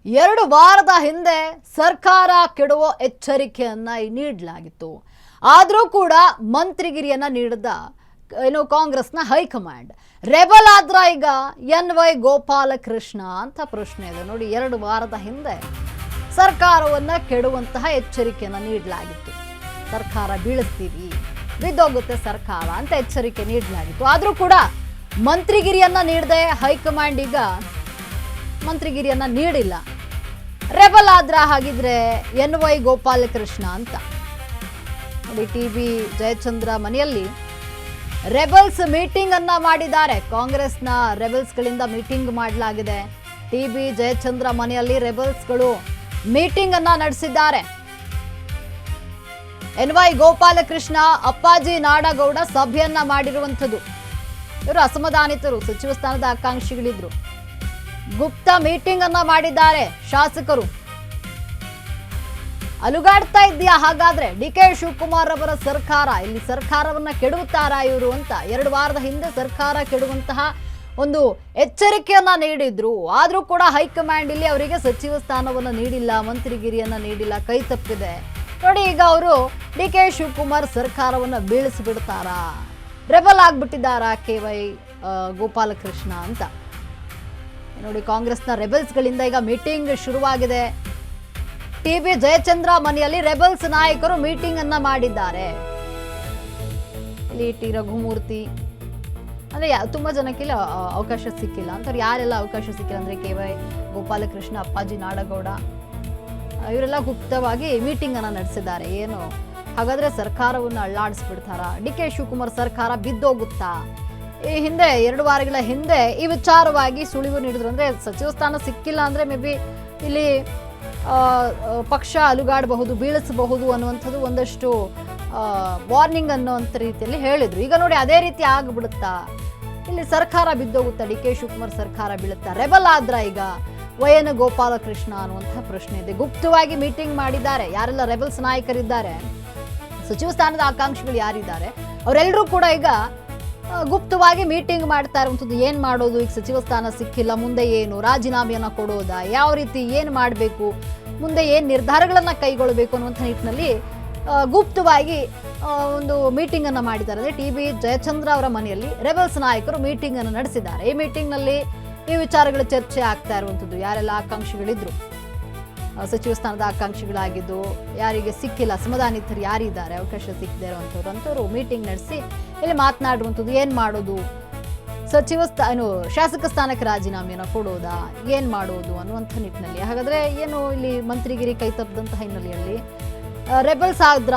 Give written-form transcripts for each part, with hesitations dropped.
2 ವಾರದ ಹಿಂದೆ ಸರ್ಕಾರ ಕೆಡುವ ಎಚ್ಚರಿಕೆಯನ್ನ ನೀಡಲಾಗಿತ್ತು. ಆದರೂ ಕೂಡ ಮಂತ್ರಿಗಿರಿಯನ್ನ ನೀಡಿದ ಕಾಂಗ್ರೆಸ್ನ ಹೈಕಮಾಂಡ್ ರೆಬಲ್ ಆದ್ರ ಈಗ ಎನ್.ವೈ. ಗೋಪಾಲಕೃಷ್ಣ ಅಂತ ಪ್ರಶ್ನೆ ಇದೆ ನೋಡಿ. 2 ವಾರದ ಹಿಂದೆ ಸರ್ಕಾರವನ್ನ ಕೆಡುವಂತಹ ಎಚ್ಚರಿಕೆಯನ್ನ ನೀಡಲಾಗಿತ್ತು. ಸರ್ಕಾರ ಬೀಳಿಸ್ತೀವಿ, ಬಿದ್ದೋಗುತ್ತೆ ಸರ್ಕಾರ ಅಂತ ಎಚ್ಚರಿಕೆ ನೀಡಲಾಗಿತ್ತು. ಆದರೂ ಕೂಡ ಮಂತ್ರಿಗಿರಿಯನ್ನ ನೀಡದೆ ಹೈಕಮಾಂಡ್ ಈಗ ಮಂತ್ರಿಗಿರಿಯನ್ನ ನೀಡಿಲ್ಲ. ರೆಬಲ್ ಆದ್ರ ಹಾಗಿದ್ರೆ ಎನ್.ವೈ. ಗೋಪಾಲಕೃಷ್ಣ ಅಂತ ನೋಡಿ. ಟಿ.ಬಿ. ಜಯಚಂದ್ರ ಮನೆಯಲ್ಲಿ ರೆಬಲ್ಸ್ ಮೀಟಿಂಗ್ ಅನ್ನ ಮಾಡಿದ್ದಾರೆ. ಕಾಂಗ್ರೆಸ್ನ ರೆಬಲ್ಸ್ಗಳಿಂದ ಮೀಟಿಂಗ್ ಮಾಡಲಾಗಿದೆ. ಟಿ.ಬಿ. ಜಯಚಂದ್ರ ಮನೆಯಲ್ಲಿ ರೆಬಲ್ಸ್ಗಳು ಮೀಟಿಂಗ್ ಅನ್ನ ನಡೆಸಿದ್ದಾರೆ. ಎನ್.ವೈ. ಗೋಪಾಲಕೃಷ್ಣ, ಅಪ್ಪಾಜಿ ನಾಡಗೌಡ ಸಭೆಯನ್ನ ಮಾಡಿರುವಂಥದ್ದು. ಇವರು ಅಸಮಾಧಾನಿತರು, ಸಚಿವ ಸ್ಥಾನದ ಆಕಾಂಕ್ಷಿಗಳಿದ್ರು. ಗುಪ್ತ ಮೀಟಿಂಗ್ ಅನ್ನ ಮಾಡಿದ್ದಾರೆ ಶಾಸಕರು. ಅಲುಗಾಡ್ತಾ ಇದೆಯಾ ಹಾಗಾದ್ರೆ ಡಿ.ಕೆ. ಶಿವಕುಮಾರ್ ಅವರ ಸರ್ಕಾರ? ಇಲ್ಲಿ ಸರ್ಕಾರವನ್ನ ಕೆಡುತ್ತಾರಾ ಇವರು ಅಂತ 2 ವಾರದ ಹಿಂದೆ ಸರ್ಕಾರ ಕೆಡುವಂತಹ ಒಂದು ಎಚ್ಚರಿಕೆಯನ್ನ ನೀಡಿದ್ರು. ಆದ್ರೂ ಕೂಡ ಹೈಕಮಾಂಡ್ ಇಲ್ಲಿ ಅವರಿಗೆ ಸಚಿವ ಸ್ಥಾನವನ್ನ ನೀಡಿಲ್ಲ, ಮಂತ್ರಿಗಿರಿಯನ್ನ ನೀಡಿಲ್ಲ, ಕೈ ತಪ್ಪಿದೆ ನೋಡಿ. ಈಗ ಅವರು ಡಿ.ಕೆ. ಶಿವಕುಮಾರ್ ಸರ್ಕಾರವನ್ನ ಬೀಳಿಸಿಬಿಡ್ತಾರಾ, ರೆಬಲ್ ಆಗ್ಬಿಟ್ಟಿದ್ದಾರಾ ಕೆ.ವೈ. ಗೋಪಾಲಕೃಷ್ಣ ಅಂತ ನೋಡಿ. ಕಾಂಗ್ರೆಸ್ನ ರೆಬಲ್ಸ್ಗಳಿಂದ ಈಗ ಮೀಟಿಂಗ್ ಶುರುವಾಗಿದೆ. ಟಿ.ಬಿ. ಜಯಚಂದ್ರ ಮನೆಯಲ್ಲಿ ರೆಬಲ್ಸ್ ನಾಯಕರು ಮೀಟಿಂಗ್ ಅನ್ನ ಮಾಡಿದ್ದಾರೆ. ಇಲ್ಲಿ ಟಿ. ರಘುಮೂರ್ತಿ ಅಂದ್ರೆ ತುಂಬಾ ಜನಕ್ಕೆ ಅವಕಾಶ ಸಿಕ್ಕಿಲ್ಲ ಅಂತ. ಯಾರೆಲ್ಲ ಅವಕಾಶ ಸಿಕ್ಕಿಲ್ಲ ಅಂದ್ರೆ ಕೆ.ವೈ. ಗೋಪಾಲಕೃಷ್ಣ, ಅಪ್ಪಾಜಿ ನಾಡಗೌಡ ಇವರೆಲ್ಲ ಗುಪ್ತವಾಗಿ ಮೀಟಿಂಗ್ ಅನ್ನ ನಡೆಸಿದ್ದಾರೆ. ಏನು ಹಾಗಾದ್ರೆ ಸರ್ಕಾರವನ್ನು ಅಳ್ಳಾಡಿಸ್ಬಿಡ್ತಾರಾ? ಡಿ.ಕೆ. ಶಿವಕುಮಾರ್ ಸರ್ಕಾರ ಬಿದ್ದೋಗುತ್ತಾ? ಈ ಹಿಂದೆ 2 ವಾರಗಳ ಹಿಂದೆ ಈ ವಿಚಾರವಾಗಿ ಸುಳಿವು ನೀಡಿದ್ರು. ಅಂದ್ರೆ ಸಚಿವ ಸ್ಥಾನ ಸಿಕ್ಕಿಲ್ಲ ಅಂದ್ರೆ ಮೇ ಬಿ ಇಲ್ಲಿ ಪಕ್ಷ ಅಲುಗಾಡಬಹುದು, ಬೀಳಿಸಬಹುದು ಅನ್ನುವಂಥದ್ದು ಒಂದಷ್ಟು ವಾರ್ನಿಂಗ್ ಅನ್ನುವಂಥ ರೀತಿಯಲ್ಲಿ ಹೇಳಿದ್ರು. ಈಗ ನೋಡಿ ಅದೇ ರೀತಿ ಆಗ್ಬಿಡುತ್ತಾ? ಇಲ್ಲಿ ಸರ್ಕಾರ ಬಿದ್ದೋಗುತ್ತಾ? ಡಿ.ಕೆ. ಶಿವಕುಮಾರ್ ಸರ್ಕಾರ ಬೀಳುತ್ತಾ? ರೆಬಲ್ ಆದ್ರ ಈಗ ವೈ.ಎನ್. ಗೋಪಾಲಕೃಷ್ಣ ಅನ್ನುವಂಥ ಪ್ರಶ್ನೆ ಇದೆ. ಗುಪ್ತವಾಗಿ ಮೀಟಿಂಗ್ ಮಾಡಿದ್ದಾರೆ. ಯಾರೆಲ್ಲ ರೆಬಲ್ಸ್ ನಾಯಕರಿದ್ದಾರೆ, ಸಚಿವ ಸ್ಥಾನದ ಆಕಾಂಕ್ಷಿಗಳು ಯಾರಿದ್ದಾರೆ, ಅವರೆಲ್ಲರೂ ಕೂಡ ಈಗ ಗುಪ್ತವಾಗಿ ಮೀಟಿಂಗ್ ಮಾಡ್ತಾ ಇರುವಂಥದ್ದು. ಏನ್ ಮಾಡೋದು, ಈಗ ಸಚಿವ ಸ್ಥಾನ ಸಿಕ್ಕಿಲ್ಲ, ಮುಂದೆ ಏನು, ರಾಜೀನಾಮೆಯನ್ನ ಕೊಡೋದಾ, ಯಾವ ರೀತಿ ಏನ್ ಮಾಡಬೇಕು, ಮುಂದೆ ಏನ್ ನಿರ್ಧಾರಗಳನ್ನ ಕೈಗೊಳ್ಳಬೇಕು ಅನ್ನುವಂಥ ನಿಟ್ಟಿನಲ್ಲಿ ಗುಪ್ತವಾಗಿ ಒಂದು ಮೀಟಿಂಗ್ ಅನ್ನ ಮಾಡಿದ್ದಾರೆ. ಅಂದ್ರೆ ಟಿ.ಬಿ. ಜಯಚಂದ್ರ ಅವರ ಮನೆಯಲ್ಲಿ ರೆಬಲ್ಸ್ ನಾಯಕರು ಮೀಟಿಂಗ್ ಅನ್ನು ನಡೆಸಿದ್ದಾರೆ. ಈ ಮೀಟಿಂಗ್ ನಲ್ಲಿ ಈ ವಿಚಾರಗಳ ಚರ್ಚೆ ಆಗ್ತಾ ಇರುವಂಥದ್ದು. ಯಾರೆಲ್ಲ ಆಕಾಂಕ್ಷಿಗಳಿದ್ರು, ಸಚಿವ ಸ್ಥಾನದ ಆಕಾಂಕ್ಷಿಗಳಾಗಿದ್ದು, ಯಾರಿಗೆ ಸಿಕ್ಕಿಲ್ಲ, ಅಸಮಾಧಾನಿತರು ಯಾರಿದ್ದಾರೆ, ಅವಕಾಶ ಸಿಕ್ಕದೇ ಇರುವಂಥವ್ರು ಅಂಥವ್ರು ಮೀಟಿಂಗ್ ನಡೆಸಿ ಇಲ್ಲಿ ಮಾತನಾಡುವಂಥದ್ದು. ಏನ್ ಮಾಡೋದು, ಶಾಸಕ ಸ್ಥಾನಕ್ಕೆ ರಾಜೀನಾಮೆಯನ್ನು ಕೊಡೋದಾ, ಏನ್ ಮಾಡೋದು ಅನ್ನುವಂಥ ನಿಟ್ಟಿನಲ್ಲಿ. ಹಾಗಾದ್ರೆ ಏನು ಇಲ್ಲಿ ಮಂತ್ರಿಗಿರಿ ಕೈ ತಪ್ಪದಂತಹ ಹಿನ್ನೆಲೆಯಲ್ಲಿ ರೆಬಲ್ಸ್ ಆದ್ರ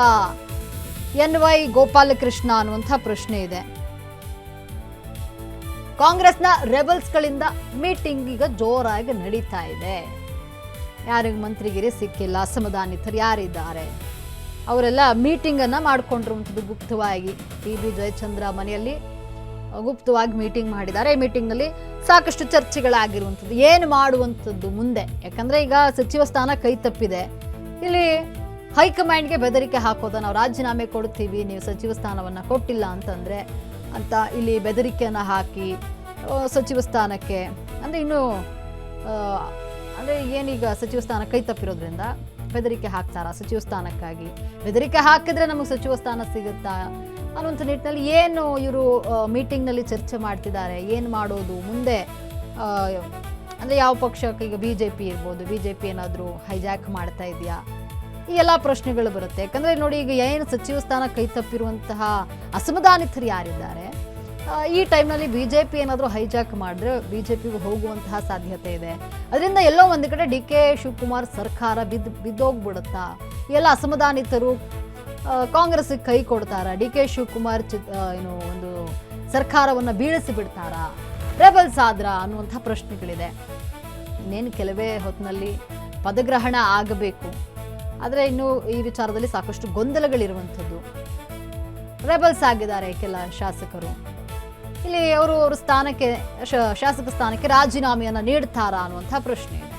ಎನ್.ವೈ. ಗೋಪಾಲಕೃಷ್ಣ ಅನ್ನುವಂಥ ಪ್ರಶ್ನೆ ಇದೆ. ಕಾಂಗ್ರೆಸ್ನ ರೆಬಲ್ಸ್ಗಳಿಂದ ಮೀಟಿಂಗ್ ಈಗ ಜೋರಾಗಿ ನಡೀತಾ ಇದೆ. ಯಾರಿಗೆ ಮಂತ್ರಿಗಿರಿ ಸಿಕ್ಕಿಲ್ಲ, ಅಸಮಾಧಾನಿತರು ಯಾರಿದ್ದಾರೆ, ಅವರೆಲ್ಲ ಮೀಟಿಂಗ್ ಅನ್ನ ಮಾಡ್ಕೊಂಡಿರುವಂಥದ್ದು ಗುಪ್ತವಾಗಿ. ಟಿ.ಬಿ. ಜಯಚಂದ್ರ ಮನೆಯಲ್ಲಿ ಗುಪ್ತವಾಗಿ ಮೀಟಿಂಗ್ ಮಾಡಿದ್ದಾರೆ. ಈ ಮೀಟಿಂಗ್ ನಲ್ಲಿ ಸಾಕಷ್ಟು ಚರ್ಚೆಗಳಾಗಿರುವಂಥದ್ದು. ಏನು ಮಾಡುವಂಥದ್ದು ಮುಂದೆ, ಯಾಕಂದ್ರೆ ಈಗ ಸಚಿವ ಸ್ಥಾನ ಕೈ ತಪ್ಪಿದೆ. ಇಲ್ಲಿ ಹೈಕಮಾಂಡ್ಗೆ ಬೆದರಿಕೆ ಹಾಕೋದ, ನಾವು ರಾಜೀನಾಮೆ ಕೊಡ್ತೀವಿ ನೀವು ಸಚಿವ ಸ್ಥಾನವನ್ನ ಕೊಟ್ಟಿಲ್ಲ ಅಂತಂದ್ರೆ ಅಂತ ಇಲ್ಲಿ ಬೆದರಿಕೆಯನ್ನ ಹಾಕಿ ಸಚಿವ ಸ್ಥಾನಕ್ಕೆ ಅಂದ್ರೆ ಇನ್ನು ಅಂದ್ರೆ ಏನೀಗ ಸಚಿವ ಸ್ಥಾನ ಕೈ ತಪ್ಪಿರೋದ್ರಿಂದ ಬೆದರಿಕೆ ಹಾಕ್ತಾರ ಸಚಿವ ಸ್ಥಾನಕ್ಕಾಗಿ. ಬೆದರಿಕೆ ಹಾಕಿದ್ರೆ ನಮಗೆ ಸಚಿವ ಸ್ಥಾನ ಸಿಗುತ್ತಾ ಅನ್ನುವಂಥ ನಿಟ್ಟಿನಲ್ಲಿ ಏನು ಇವರು ಮೀಟಿಂಗ್ ನಲ್ಲಿ ಚರ್ಚೆ ಮಾಡ್ತಿದ್ದಾರೆ. ಏನು ಮಾಡೋದು ಮುಂದೆ, ಅಂದ್ರೆ ಯಾವ ಪಕ್ಷಕ್ಕೆ, ಈಗ ಬಿಜೆಪಿ ಇರ್ಬೋದು, ಬಿಜೆಪಿ ಏನಾದರೂ ಹೈಜಾಕ್ ಮಾಡ್ತಾ ಇದೆಯಾ, ಈ ಎಲ್ಲ ಪ್ರಶ್ನೆಗಳು ಬರುತ್ತೆ. ಯಾಕಂದ್ರೆ ನೋಡಿ ಈಗ ಏನು ಸಚಿವ ಸ್ಥಾನ ಕೈ ತಪ್ಪಿರುವಂತಹ ಅಸಮಾಧಾನಿತರು ಯಾರಿದ್ದಾರೆ, ಈ ಟೈಮ್ನಲ್ಲಿ ಬಿಜೆಪಿ ಏನಾದರೂ ಹೈಜಾಕ್ ಮಾಡಿದ್ರೆ ಬಿಜೆಪಿಗೂ ಹೋಗುವಂತಹ ಸಾಧ್ಯತೆ ಇದೆ. ಅದರಿಂದ ಎಲ್ಲೋ ಒಂದು ಕಡೆ ಡಿ.ಕೆ. ಶಿವಕುಮಾರ್ ಸರ್ಕಾರ ಬಿದ್ದೋಗ್ಬಿಡುತ್ತಾ? ಎಲ್ಲ ಅಸಮಾಧಾನಿತರು ಕಾಂಗ್ರೆಸ್ಗೆ ಕೈ ಕೊಡ್ತಾರ? ಡಿ.ಕೆ. ಶಿವಕುಮಾರ್ ಒಂದು ಸರ್ಕಾರವನ್ನು ಬೀಳಿಸಿ ಬಿಡ್ತಾರಾ, ರೆಬಲ್ಸ್ ಆದ್ರ ಅನ್ನುವಂಥ ಪ್ರಶ್ನೆಗಳಿದೆ. ಇನ್ನೇನು ಕೆಲವೇ ಹೊತ್ತಿನಲ್ಲಿ ಪದಗ್ರಹಣ ಆಗಬೇಕು. ಆದರೆ ಇನ್ನು ಈ ವಿಚಾರದಲ್ಲಿ ಸಾಕಷ್ಟು ಗೊಂದಲಗಳಿರುವಂಥದ್ದು. ರೆಬಲ್ಸ್ ಆಗಿದ್ದಾರೆ ಕೆಲ ಶಾಸಕರು. ಇಲ್ಲಿ ಅವರ ಸ್ಥಾನಕ್ಕೆ, ಶಾಸಕ ಸ್ಥಾನಕ್ಕೆ ರಾಜೀನಾಮೆಯನ್ನು ನೀಡ್ತಾರಾ ಅನ್ನುವಂಥ ಪ್ರಶ್ನೆ ಇದೆ.